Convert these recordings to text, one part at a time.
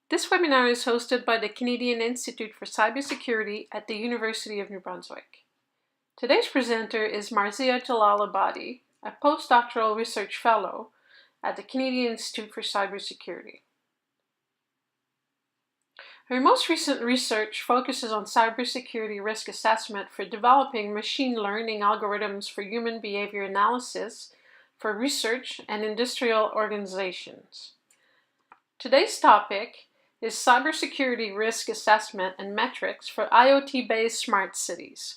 This webinar is hosted by the Canadian Institute for Cybersecurity at the University of New Brunswick. Today's presenter is Marzieh Jalal Abadi, a Postdoctoral Research Fellow at the Canadian Institute for Cybersecurity. Her most recent research focuses on cybersecurity risk assessment for developing machine learning algorithms for human behavior analysis for research and industrial organizations. Today's topic is cybersecurity risk assessment and metrics for IoT-based smart cities.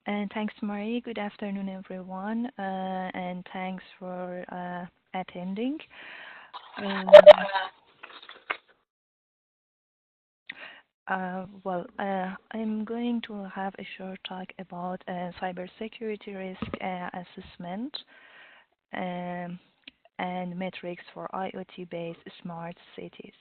And thanks, Marie. Good afternoon, everyone, and thanks for attending. I'm going to have a short talk about cybersecurity risk assessment and metrics for IoT-based smart cities.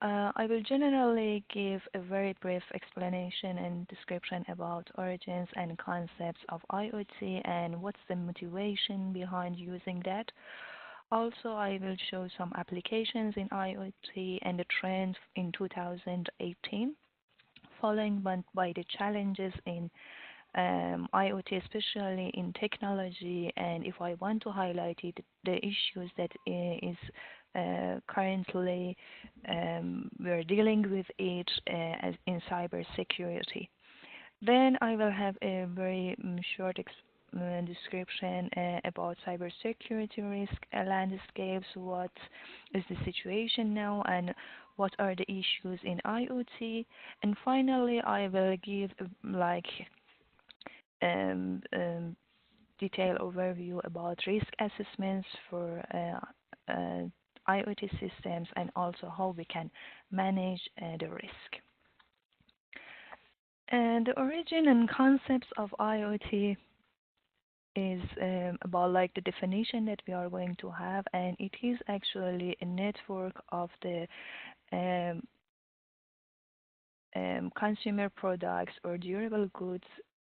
I will generally give a very brief explanation and description about origins and concepts of IoT and what's the motivation behind using that. Also, I will show some applications in IoT and the trends in 2018, following by the challenges in IoT, especially in technology, and if I want to highlight it, the issues that is currently we're dealing with it as in cybersecurity. Then I will have a very short description about cybersecurity risk landscapes, what is the situation now, and what are the issues in IoT. And finally, I will give detailed overview about risk assessments for IoT systems and also how we can manage the risk. And the origin and concepts of IoT is about the definition that we are going to have, and it is actually a network of the consumer products or durable goods.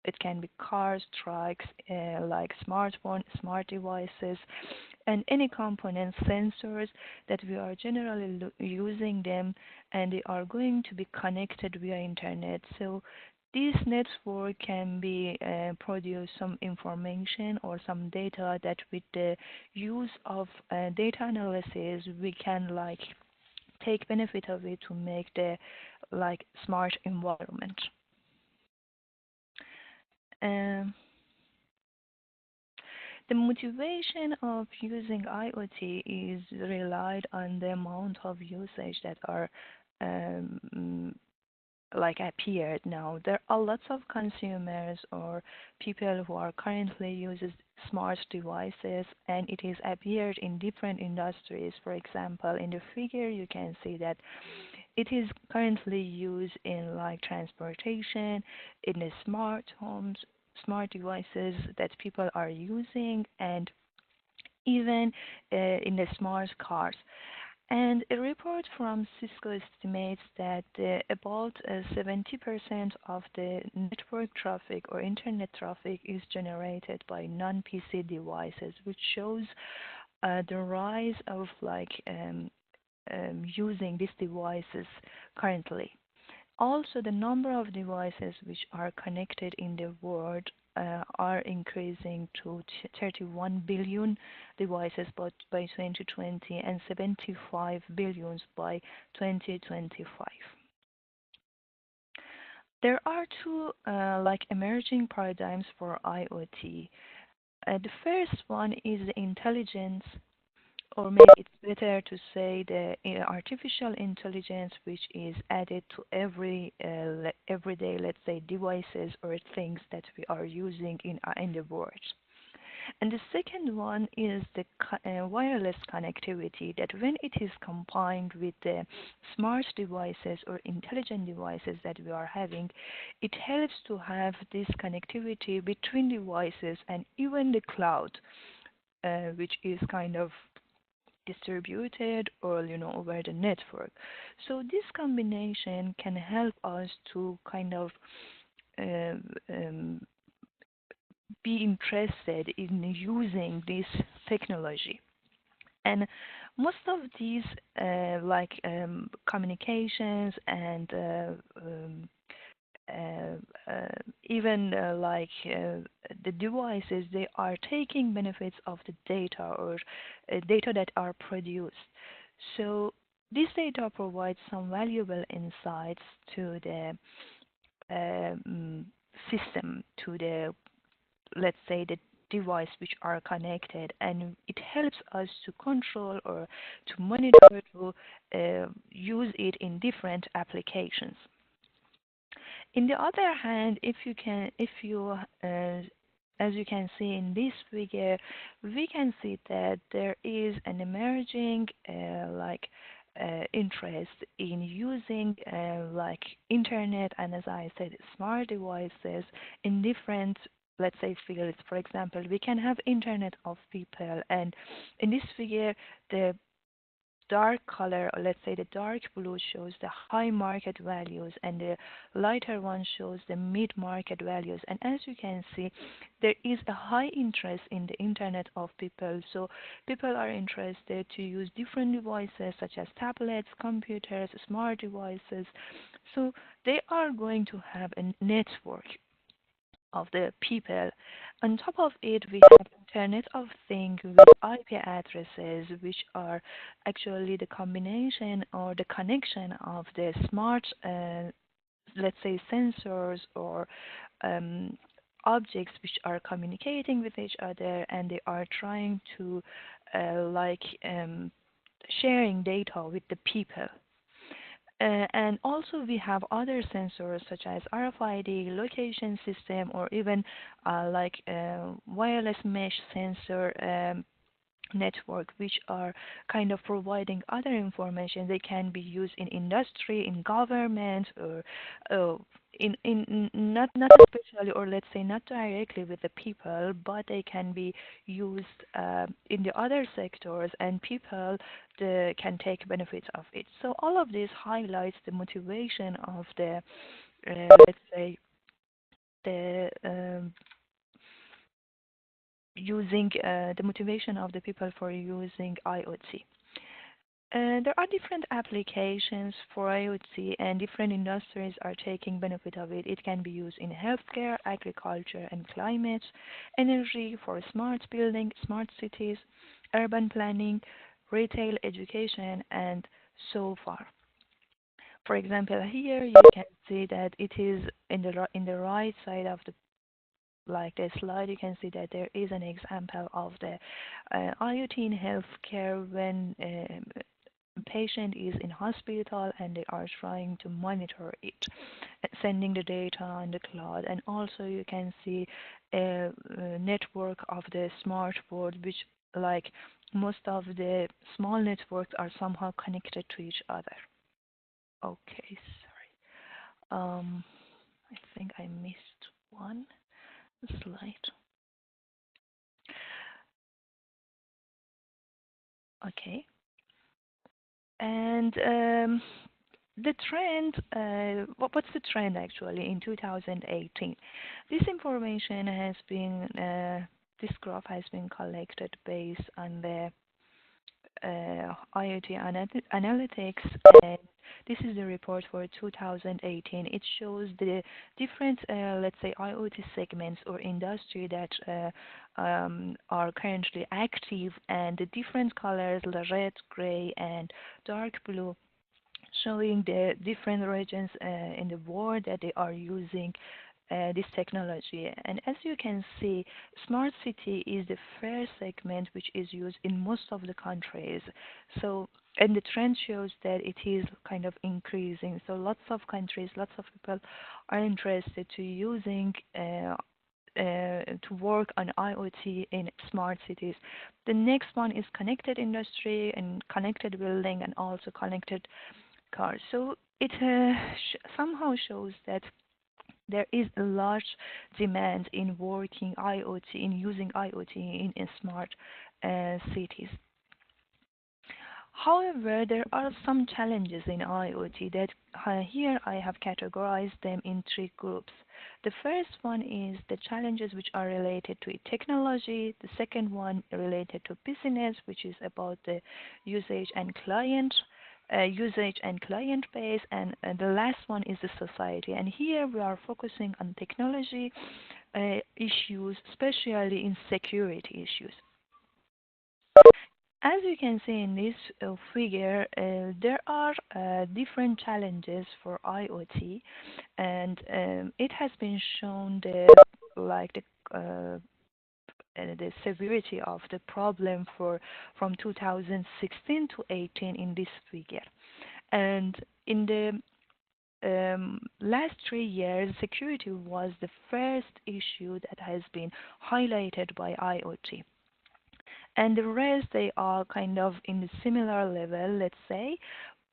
It can be cars, trucks, like smartphones, smart devices, and any components, sensors that we are generally using them, and they are going to be connected via internet. So this network can be produce some information or some data that with the use of data analysis, we can take benefit of it to make the smart environment. The motivation of using IoT is relied on the amount of usage that are appeared now. There are lots of consumers or people who are currently using smart devices, and it is appeared in different industries. For example, in the figure you can see that it is currently used in transportation, in the smart homes, smart devices that people are using, and even in the smart cars. And a report from Cisco estimates that about 70% of the network traffic or internet traffic is generated by non-PC devices, which shows the rise of using these devices currently. Also, the number of devices which are connected in the world are increasing to 31 billion devices by 2020 and 75 billions by 2025. There are two emerging paradigms for IoT. The first one is the intelligence, or maybe it's better to say the artificial intelligence, which is added to everyday, let's say, devices or things that we are using in the world. And the second one is the wireless connectivity, that when it is combined with the smart devices or intelligent devices that we are having, it helps to have this connectivity between devices and even the cloud, which is kind of distributed or over the network. So this combination can help us to kind of be interested in using this technology. And most of these, communications and even the devices, they are taking benefits of the data or data that are produced. So this data provides some valuable insights to the um, system, to the, let's say, the device which are connected, and it helps us to control or to monitor, to use it in different applications. In the other hand, if you, as you can see in this figure, we can see that there is an emerging interest in using internet and, as I said, smart devices in different, let's say, fields. For example, we can have internet of people, and in this figure, the dark color, or let's say the dark blue, shows the high market values, and the lighter one shows the mid market values. And as you can see, there is a high interest in the internet of people. So people are interested to use different devices such as tablets, computers, smart devices. So they are going to have a network of the people. On top of it, we have Internet of Things with IP addresses, which are actually the combination or the connection of the smart, let's say, sensors or um, objects which are communicating with each other, and they are trying to sharing data with the people. And also we have other sensors such as RFID, location system, or even wireless mesh sensor network, which are kind of providing other information. They can be used in industry, in government, or uh, not especially, or let's say not directly with the people, but they can be used in the other sectors, and people can take benefits of it. So all of this highlights the motivation of the, let's say, the using the motivation of the people for using IoT. There are different applications for IoT, and different industries are taking benefit of it. It can be used in healthcare, agriculture and climate, energy, for smart building, smart cities, urban planning, retail, education, and so far. For example, here you can see that it is in the right side of the slide. You can see that there is an example of the IoT in healthcare when patient is in hospital and they are trying to monitor it, sending the data on the cloud. And also you can see a network of the smart board, which, like, most of the small networks are somehow connected to each other. Okay, sorry. I think I missed one slide. Okay. And the trend, what's the trend actually in 2018? This information has been, this graph has been collected based on the IoT analytics, and this is the report for 2018. It shows the different, let's say, IoT segments or industry that are currently active, and the different colors, the red, gray, and dark blue, showing the different regions in the world that they are using this technology. And as you can see, smart city is the first segment which is used in most of the countries. So, and the trend shows that it is kind of increasing. So lots of countries, lots of people are interested to using to work on IoT in smart cities. The next one is connected industry and connected building and also connected cars. So it somehow shows that there is a large demand in working IoT, in using IoT in smart cities. However, there are some challenges in IoT that here I have categorized them in three groups. The first one is the challenges which are related to technology. The second one related to business, which is about the usage and client base, and the last one is the society. And here we are focusing on technology issues, especially in security issues. As you can see in this figure, there are different challenges for IoT, and it has been shown that like the severity of the problem for from 2016 to 18 in this figure. And in the last 3 years, security was the first issue that has been highlighted by IoT. And the rest, they are kind of in the similar level, let's say,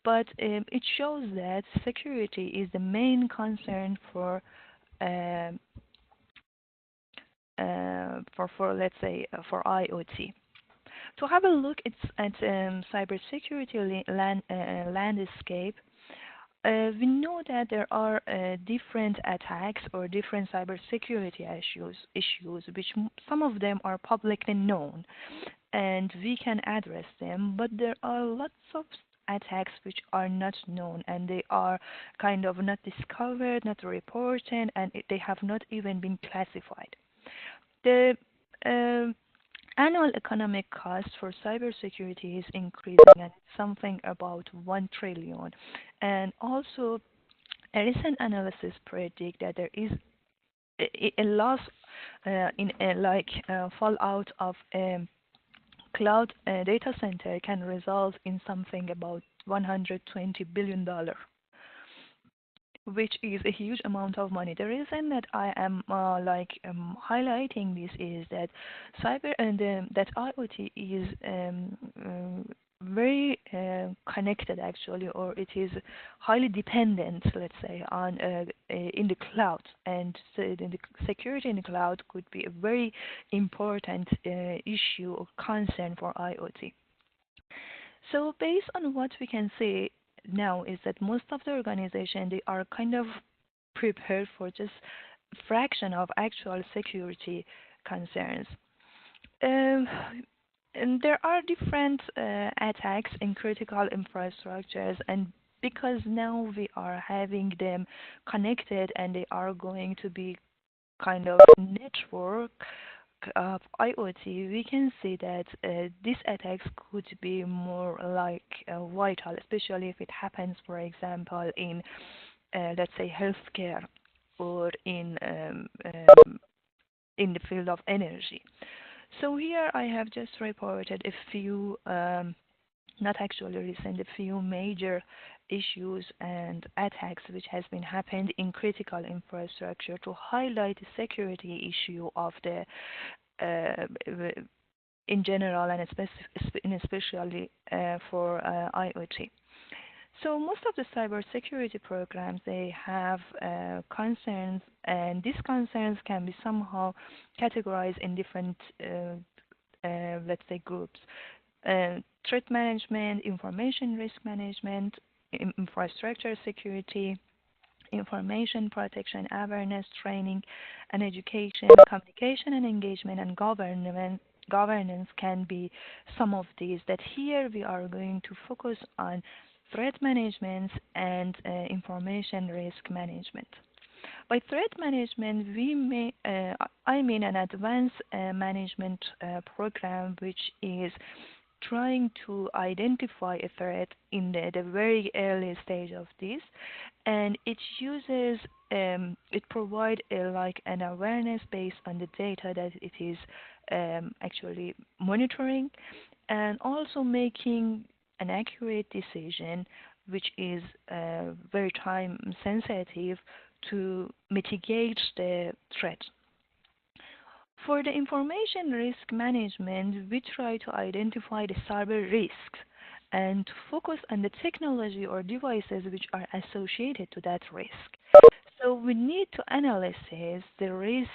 but it shows that security is the main concern um, for let's say for IoT. To have a look at cybersecurity landscape, we know that there are different attacks or different cybersecurity issues, which some of them are publicly known, and we can address them. But there are lots of attacks which are not known, and they are kind of not discovered, not reported, and they have not even been classified. The um annual economic cost for cybersecurity is increasing and it's something about 1 trillion. And also, a recent analysis predict that there is a loss in fallout of cloud data center can result in something about $120 billion, which is a huge amount of money. The reason that I am highlighting this is that that IoT is very connected actually, or it is highly dependent, let's say, on in the cloud, and so the security in the cloud could be a very important issue or concern for IoT. So based on what we can see now is that most of the organization, they are kind of prepared for just fraction of actual security concerns. Um, and there are different attacks in critical infrastructures, and because now we are having them connected and they are going to be kind of network of IoT, we can see that these attacks could be more like vital, especially if it happens, for example, in let's say healthcare or in the field of energy. So here I have just reported a few, not actually recent, a few major issues and attacks which has been happened in critical infrastructure to highlight the security issue of the uh, in general and especially for IoT. So most of the cybersecurity programs, they have concerns, and these concerns can be somehow categorized in different, let's say, groups. Threat management, information risk management, infrastructure security, information protection, awareness, training, and education, communication and engagement, and governance can be some of these. That here we are going to focus on threat management and information risk management. By threat management, I mean an advanced management program which is trying to identify a threat in the very early stage of this, and it provides like an awareness based on the data that it is actually monitoring, and also making an accurate decision which is very time sensitive to mitigate the threat. For the information risk management, we try to identify the cyber risks and to focus on the technology or devices which are associated to that risk. So we need to analyze the risk,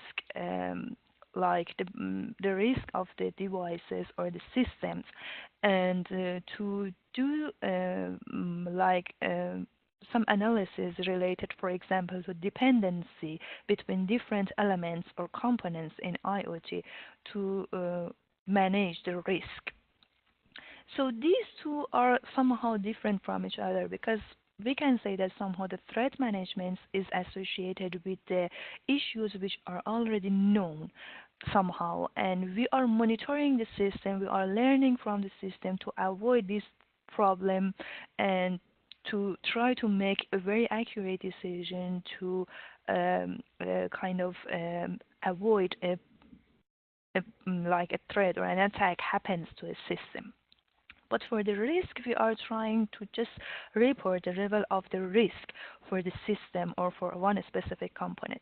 the risk of the devices or the systems, and to do some analysis related, for example, to dependency between different elements or components in IoT to manage the risk. So these two are somehow different from each other because we can say that somehow the threat management is associated with the issues which are already known somehow, and we are monitoring the system, we are learning from the system to avoid this problem and to try to make a very accurate decision to kind of avoid like a threat or an attack happens to a system. But for the risk, we are trying to just report the level of the risk for the system or for one specific component.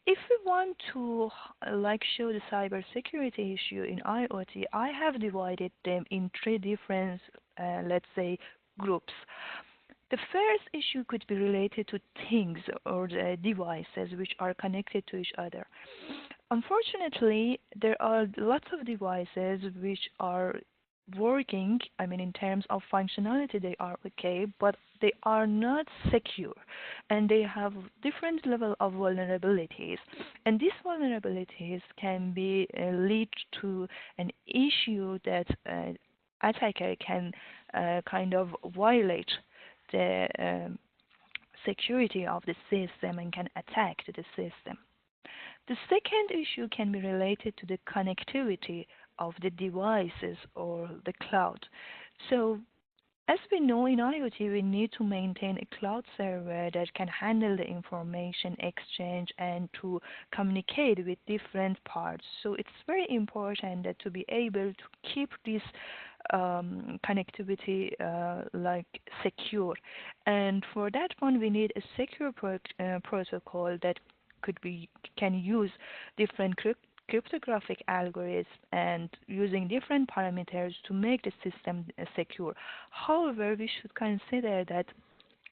If we want to like show the cybersecurity issue in IoT, I have divided them in three different, let's say, groups. The first issue could be related to things or the devices which are connected to each other. Unfortunately, there are lots of devices which are working, I mean, in terms of functionality, they are okay, but they are not secure and they have different level of vulnerabilities. And these vulnerabilities can be lead to an issue that attacker can kind of violate the security of the system and can attack the system. The second issue can be related to the connectivity of the devices or the cloud. So as we know in IoT, we need to maintain a cloud server that can handle the information exchange and to communicate with different parts. So it's very important that to be able to keep this connectivity like secure. And for that one, we need a secure protocol that could be can use different cryptographic algorithms and using different parameters to make the system secure. However, we should consider that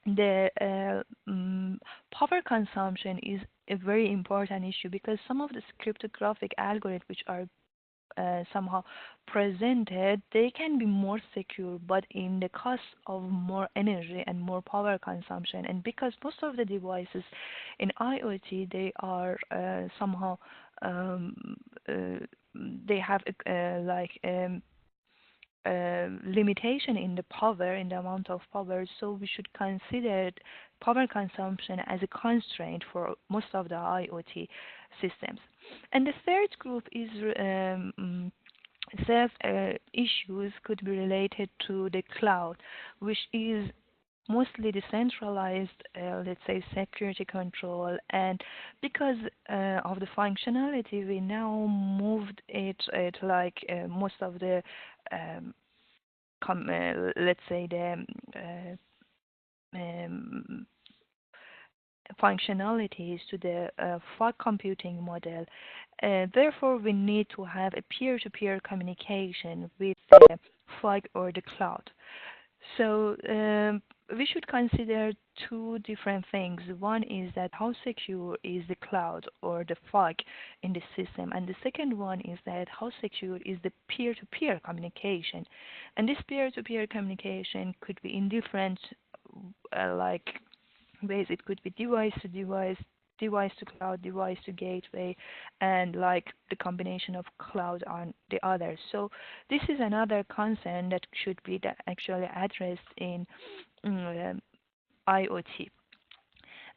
the power consumption is a very important issue because some of the cryptographic algorithms which are somehow presented, they can be more secure, but in the cost of more energy and more power consumption. And because most of the devices in IoT, they are somehow um, uh, they have like limitation in the power, in the amount of power, so we should consider power consumption as a constraint for most of the IoT systems. And the third group is self issues could be related to the cloud, which is mostly decentralized, let's say, security control. And because of the functionality, we now moved it like most of the, um, let's say, the um, functionalities to the fog computing model. Therefore, we need to have a peer-to-peer communication with the fog or the cloud. So we should consider two different things. One is that how secure is the cloud or the fog in the system, and the second one is that how secure is the peer-to-peer communication. And this peer-to-peer communication could be in different like ways. It could be device to device, device to cloud, device to gateway, and like the combination of cloud on the other. So this is another concern that should be actually addressed in IoT.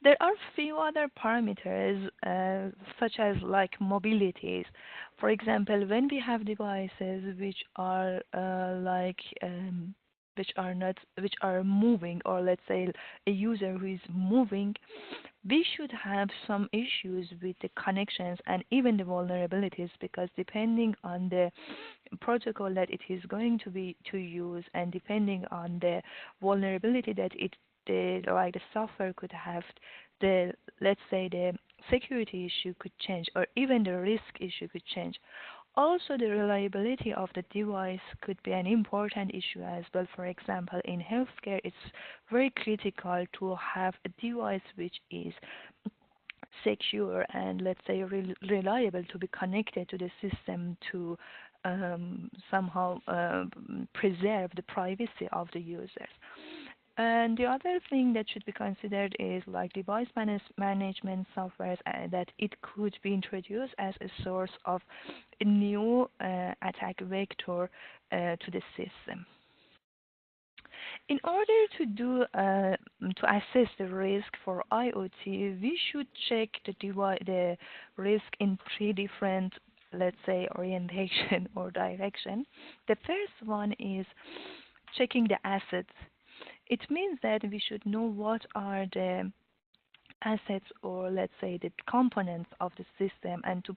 There are few other parameters such as like mobilities. For example, when we have devices which are which are not which are moving, or let's say a user who is moving, we should have some issues with the connections and even the vulnerabilities, because depending on the protocol that it is going to be to use and depending on the vulnerability that the software could have, the let's say the security issue could change, or even the risk issue could change. Also, the reliability of the device could be an important issue as well. For example, in healthcare, it's very critical to have a device which is secure and, let's say, reliable to be connected to the system to somehow preserve the privacy of the users. And the other thing that should be considered is like device management software that it could be introduced as a source of a new attack vector to the system. In order to assess the risk for IoT, we should check the risk in three different, let's say, orientation or direction. The first one is checking the assets. It means that we should know what are the assets or let's say the components of the system and to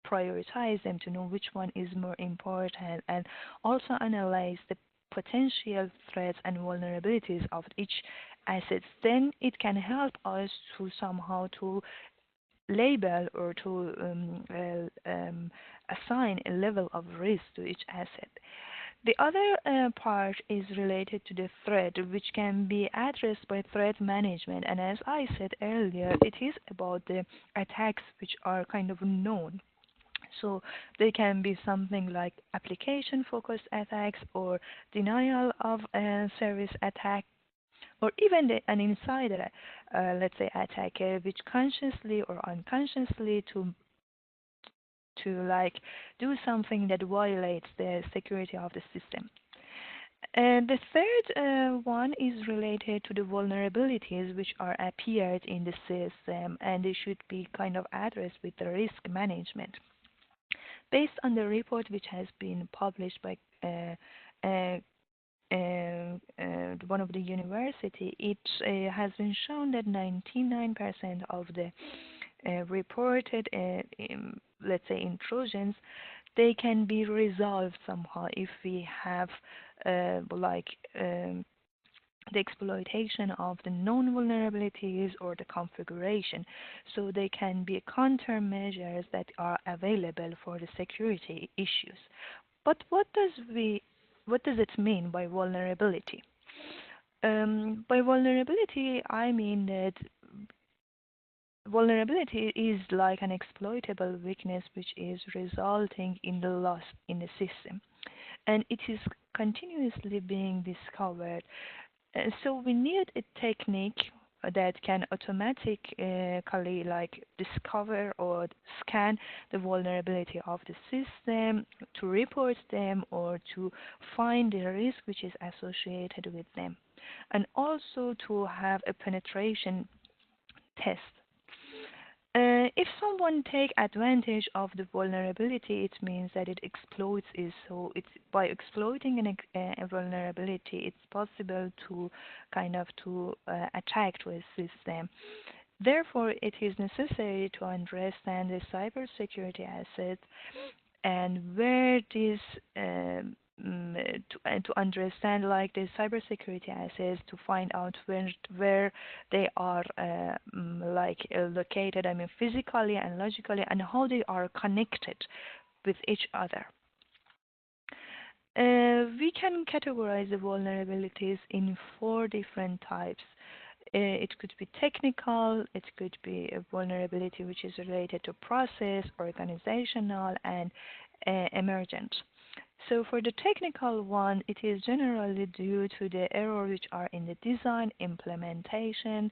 prioritize them to know which one is more important and also analyze the potential threats and vulnerabilities of each asset. Then it can help us to somehow to label or to assign a level of risk to each asset. The other part is related to the threat, which can be addressed by threat management. And as I said earlier, it is about the attacks which are kind of known. So they can be something like application-focused attacks or denial of service attack, or even an insider, let's say, attacker, which consciously or unconsciously to like do something that violates the security of the system. And the third one is related to the vulnerabilities which are appeared in the system, and they should be kind of addressed with the risk management. Based on the report which has been published by uh, one of the university, it has been shown that 99% of the reported, let's say, intrusions, they can be resolved somehow if we have like the exploitation of the known vulnerabilities or the configuration. So they can be countermeasures that are available for the security issues. But what does it mean by vulnerability? By vulnerability, I mean that vulnerability is like an exploitable weakness which is resulting in the loss in the system, and it is continuously being discovered. So we need a technique that can automatically like discover or scan the vulnerability of the system to report them or to find the risk which is associated with them, and also to have a penetration test. If someone take advantage of the vulnerability, it means that it exploits it. So it's by exploiting a vulnerability, it's possible to kind of to attack to a system. Therefore, it is necessary to understand the cybersecurity assets and where this to understand like the cybersecurity assets to find out where they are like located. I mean physically and logically, and how they are connected with each other. We can categorize the vulnerabilities in four different types. It could be technical, it could be a vulnerability which is related to process, organizational, and emergent. So for the technical one, it is generally due to the errors which are in the design, implementation,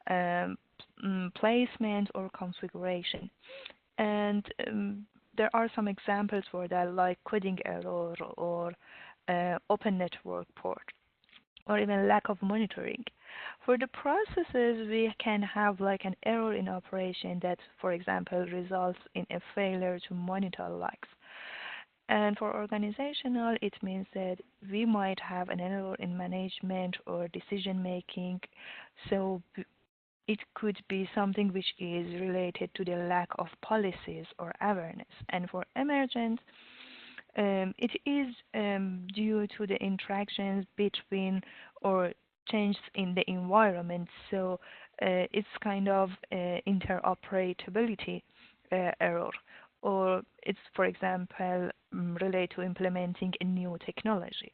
um, placement, or configuration. And there are some examples for that, like coding error or open network port, or even lack of monitoring. For the processes, we can have like an error in operation that, for example, results in a failure to monitor logs. And for organizational, it means that we might have an error in management or decision making. So it could be something which is related to the lack of policies or awareness. And for emergent, it is due to the interactions between or changes in the environment. So it's kind of interoperability error, or it's, for example, related to implementing a new technology.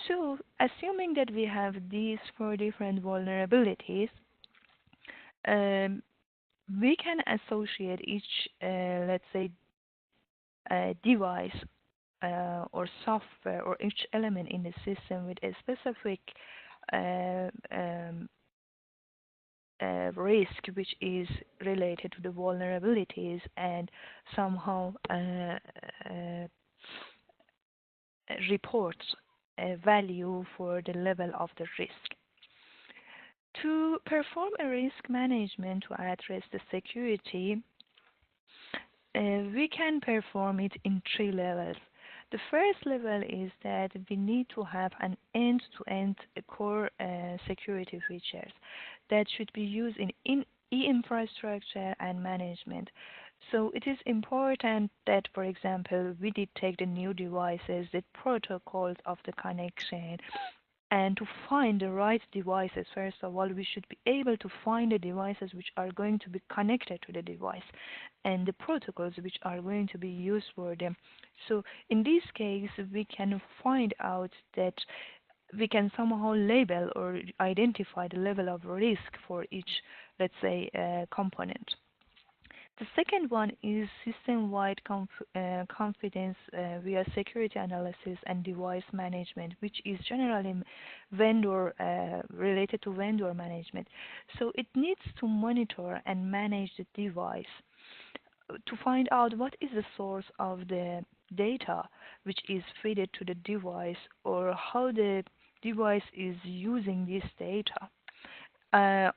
So assuming that we have these four different vulnerabilities, um, we can associate each, let's say, device or software or each element in the system with a specific uh, risk which is related to the vulnerabilities and somehow reports a value for the level of the risk. To perform a risk management to address the security, we can perform it in three levels. The first level is that we need to have an end-to-end core security features that should be used in e-infrastructure and management. So it is important that, for example, we detect the new devices, the protocols of the connection, and to find the right devices. First of all, we should be able to find the devices which are going to be connected to the device and the protocols which are going to be used for them. So in this case, we can find out that we can somehow label or identify the level of risk for each, let's say, component. The second one is system-wide confidence via security analysis and device management, which is generally vendor related to vendor management. So it needs to monitor and manage the device to find out what is the source of the data which is fed to the device or how the device is using this data.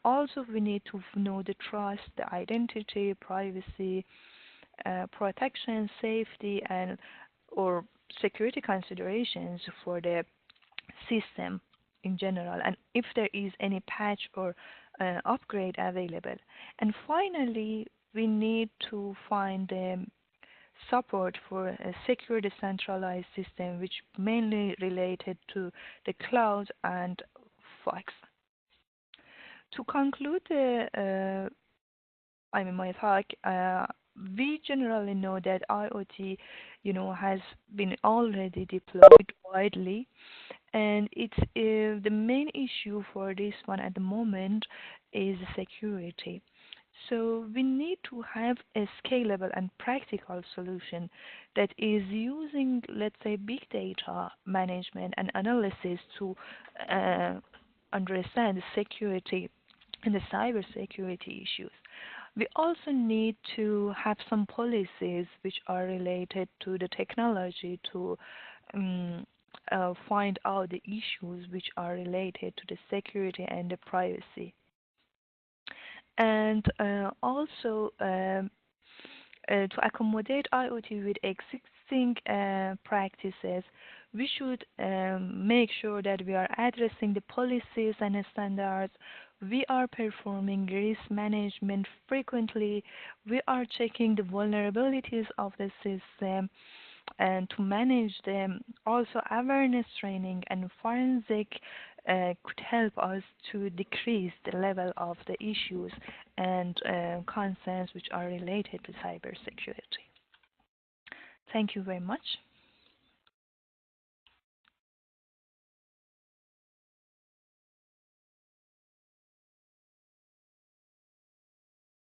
Also, we need to know the trust, the identity, privacy, protection, safety, and or security considerations for the system in general, and if there is any patch or upgrade available. And finally, we need to find the support for a secure decentralized system, which mainly related to the cloud and Fox. To conclude my talk, we generally know that IoT, has been already deployed widely, and it's the main issue for this one at the moment is security. So we need to have a scalable and practical solution that is using, let's say, big data management and analysis to uh, understand the security and the cybersecurity issues. We also need to have some policies which are related to the technology to um, find out the issues which are related to the security and the privacy. And also to accommodate IoT with existing practices, we should make sure that we are addressing the policies and standards. We are performing risk management frequently. We are checking the vulnerabilities of the system and to manage them. Also, awareness training and forensic could help us to decrease the level of the issues and concerns which are related to cybersecurity. Thank you very much.